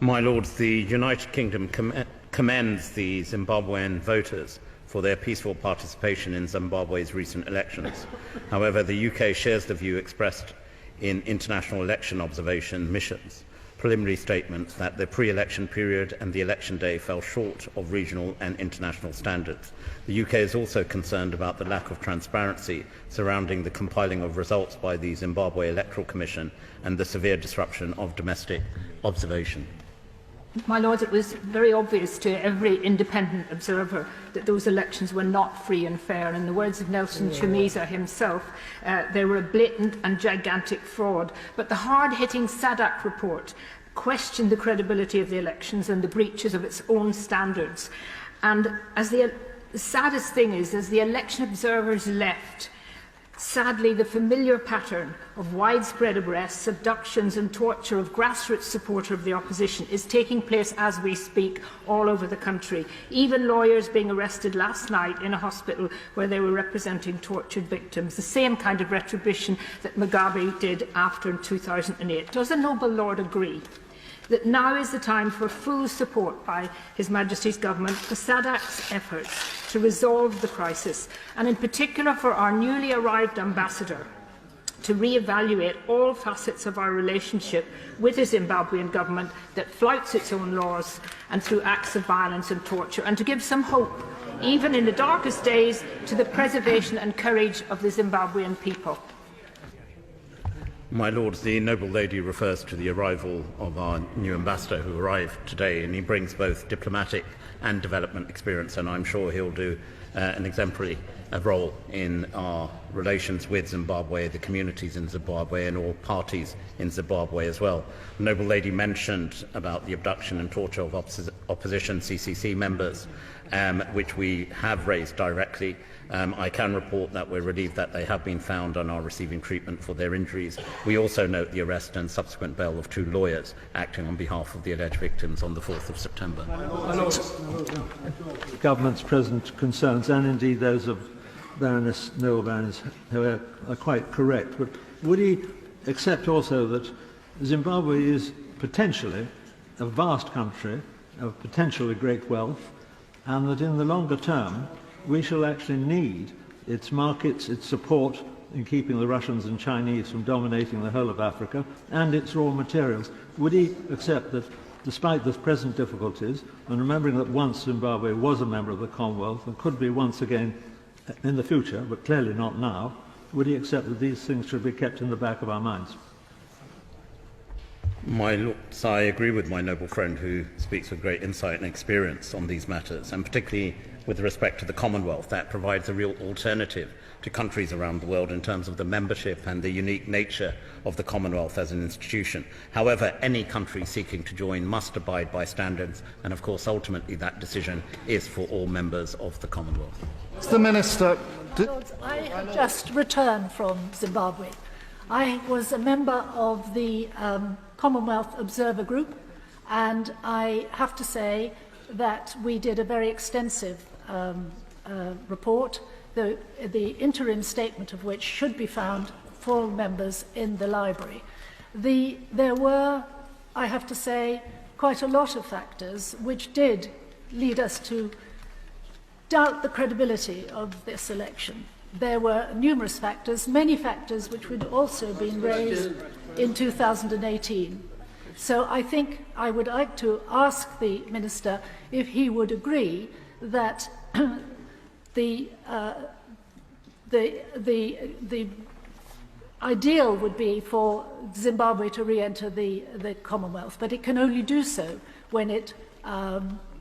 My Lords, the United Kingdom commends the Zimbabwean voters for their peaceful participation in Zimbabwe's recent elections. However, the UK shares the view expressed in international election observation missions' preliminary statements that the pre-election period and the election day fell short of regional and international standards. The UK is also concerned about the lack of transparency surrounding the compiling of results by the Zimbabwe Electoral Commission and the severe disruption of domestic observation. My Lords, it was very obvious to every independent observer that those elections were not free and fair. In the words of Nelson Chamisa himself, they were a blatant and gigantic fraud. But the hard-hitting SADC report questioned the credibility of the elections and the breaches of its own standards. And as the saddest thing is, as the election observers left, sadly, the familiar pattern of widespread arrests, abductions and torture of grassroots supporters of the opposition is taking place as we speak all over the country. Even lawyers being arrested last night in a hospital where they were representing tortured victims, the same kind of retribution that Mugabe did after 2008. Does the noble Lord agree that now is the time for full support by His Majesty's Government for SADC's efforts to resolve the crisis, and in particular for our newly arrived ambassador to re-evaluate all facets of our relationship with the Zimbabwean government that flouts its own laws and through acts of violence and torture, and to give some hope, even in the darkest days, to the preservation and courage of the Zimbabwean people? My Lords, the noble lady refers to the arrival of our new ambassador who arrived today, and he brings both diplomatic and development experience, and I'm sure he'll do an exemplary role in our relations with Zimbabwe, the communities in Zimbabwe and all parties in Zimbabwe as well. The noble lady mentioned about the abduction and torture of opposition CCC members, which we have raised directly. I can report that we're relieved that they have been found and are receiving treatment for their injuries. We also note the arrest and subsequent bail of 2 lawyers acting on behalf of the alleged victims on the 4th of September. The government's present concerns, and indeed those of Noel Baroness, who are quite correct, but would he accept also that Zimbabwe is potentially a vast country of potentially great wealth, and that in the longer term we shall actually need its markets, its support in keeping the Russians and Chinese from dominating the whole of Africa, and its raw materials? Would he accept that, despite the present difficulties, and remembering that once Zimbabwe was a member of the Commonwealth and could be once again in the future, but clearly not now, would he accept that these things should be kept in the back of our minds? My Lords, I agree with my noble friend who speaks with great insight and experience on these matters, and particularly with respect to the Commonwealth, that provides a real alternative to countries around the world in terms of the membership and the unique nature of the Commonwealth as an institution. However, any country seeking to join must abide by standards, and of course ultimately that decision is for all members of the Commonwealth. The Minister. Lords, I have just returned from Zimbabwe. I was a member of the Commonwealth Observer Group, and I have to say that we did a very extensive report, the interim statement of which should be found for all members in the library. There were, I have to say, quite a lot of factors which did lead us to doubt the credibility of this election. There were numerous factors, many factors which would also been raised in 2018. So I think I would like to ask the Minister if he would agree that the ideal would be for Zimbabwe to re-enter the Commonwealth, but it can only do so when it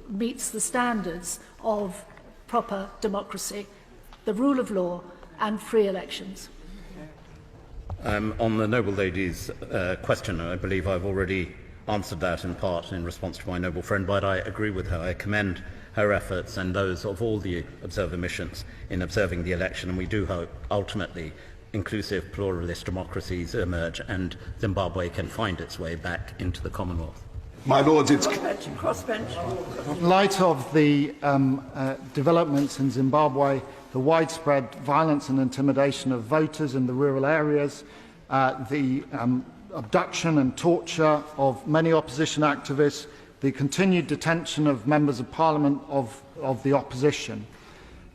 meets the standards of proper democracy, the rule of law and free elections. On the noble lady's question, I believe I've already answered that in part in response to my noble friend, but I agree with her. I commend her efforts and those of all the observer missions in observing the election, and we do hope ultimately inclusive pluralist democracies emerge and Zimbabwe can find its way back into the Commonwealth. My Lords, it's Crossbench. in light of the developments in Zimbabwe, the widespread violence and intimidation of voters in the rural areas, the abduction and torture of many opposition activists, the continued detention of members of parliament of the opposition.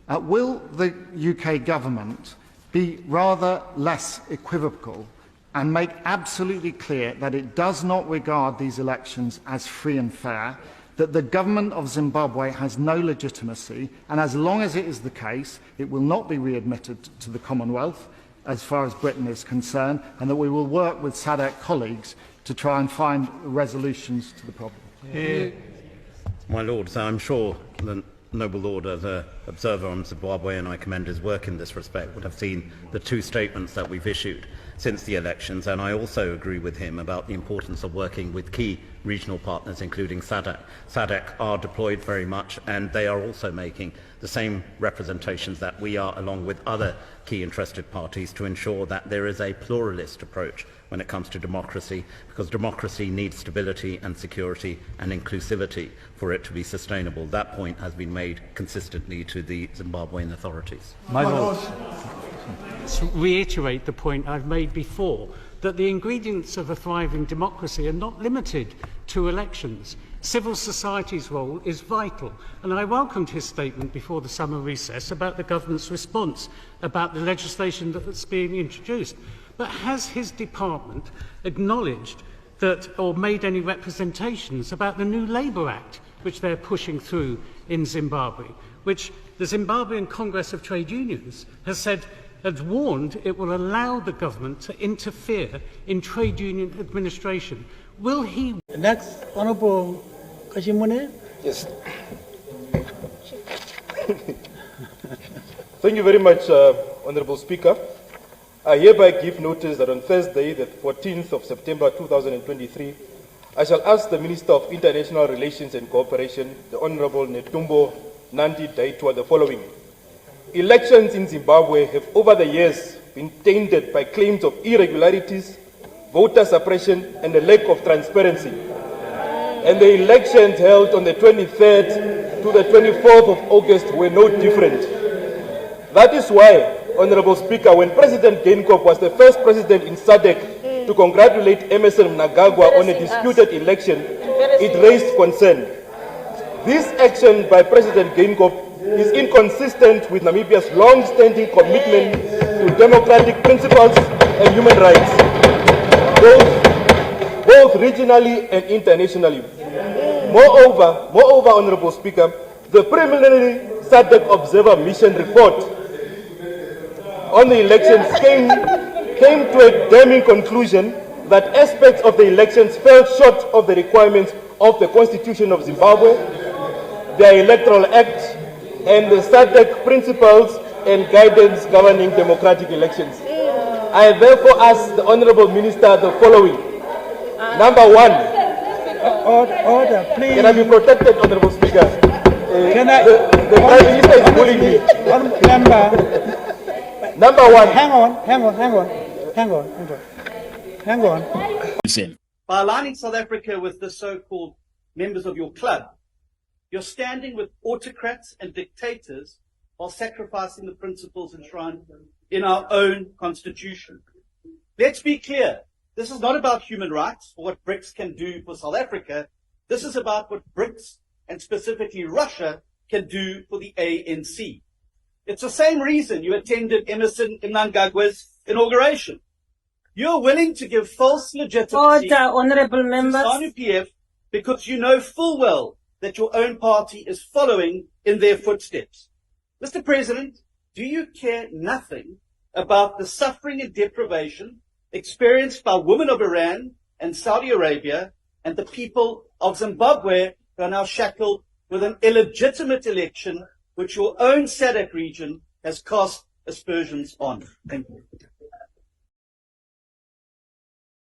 Will the UK government be rather less equivocal and make absolutely clear that it does not regard these elections as free and fair, that the government of Zimbabwe has no legitimacy, and as long as it is the case, it will not be readmitted to the Commonwealth, as far as Britain is concerned, and that we will work with SADC colleagues to try and find resolutions to the problem? My Lords, I'm sure the noble Lord, as an observer on Zimbabwe, and I commend his work in this respect, would have seen the two statements that we've issued since the elections, and I also agree with him about the importance of working with key regional partners, including SADC. SADC are deployed very much, and they are also making the same representations that we are, along with other key interested parties, to ensure that there is a pluralist approach when it comes to democracy, because democracy needs stability and security and inclusivity for it to be sustainable. That point has been made consistently to the Zimbabwean authorities. My Lord. To reiterate the point I've made before, that the ingredients of a thriving democracy are not limited to elections. Civil society's role is vital, and I welcomed his statement before the summer recess about the government's response about the legislation that's being introduced. But has his department acknowledged that, or made any representations about the new Labour Act which they're pushing through in Zimbabwe, which the Zimbabwean Congress of Trade Unions has warned it will allow the government to interfere in trade union administration? Will he? Next, Honourable Kashimune. Yes. Thank you very much, Honourable Speaker. I hereby give notice that on Thursday, the 14th of September 2023, I shall ask the Minister of International Relations and Cooperation, the Honourable Netumbo Nandi-Ndaitwah, the following. Elections in Zimbabwe have over the years been tainted by claims of irregularities, voter suppression, and a lack of transparency. And the elections held on the 23rd to the 24th of August were no different. That is why, Honourable Speaker, when President Geingob was the first president in SADC to congratulate Emmerson Mnangagwa on a disputed election, it raised concern. This action by President Geingob is inconsistent with Namibia's long-standing commitment to democratic principles and human rights, both regionally and internationally. Moreover, Honourable Speaker, the preliminary SADC Observer Mission report on the elections came to a damning conclusion that aspects of the elections fell short of the requirements of the Constitution of Zimbabwe, the Electoral Act, and the SADC principles and guidance governing democratic elections. I therefore ask the Honourable Minister the following. Number one. Order, please. Can I be protected, Honourable Speaker? The Prime Minister is bullying me. Number one. Hang on. By aligning South Africa with the so-called members of your club, you're standing with autocrats and dictators while sacrificing the principles enshrined in our own constitution. Let's be clear. This is not about human rights or what BRICS can do for South Africa. This is about what BRICS, and specifically Russia, can do for the ANC. It's the same reason you attended Emmerson Mnangagwa's inauguration. You're willing to give false legitimacy Order, honourable members. to ZANU-PF because you know full well that your own party is following in their footsteps. Mr. President, do you care nothing about the suffering and deprivation experienced by women of Iran and Saudi Arabia and the people of Zimbabwe who are now shackled with an illegitimate election which your own SADC region has cast aspersions on? Thank you.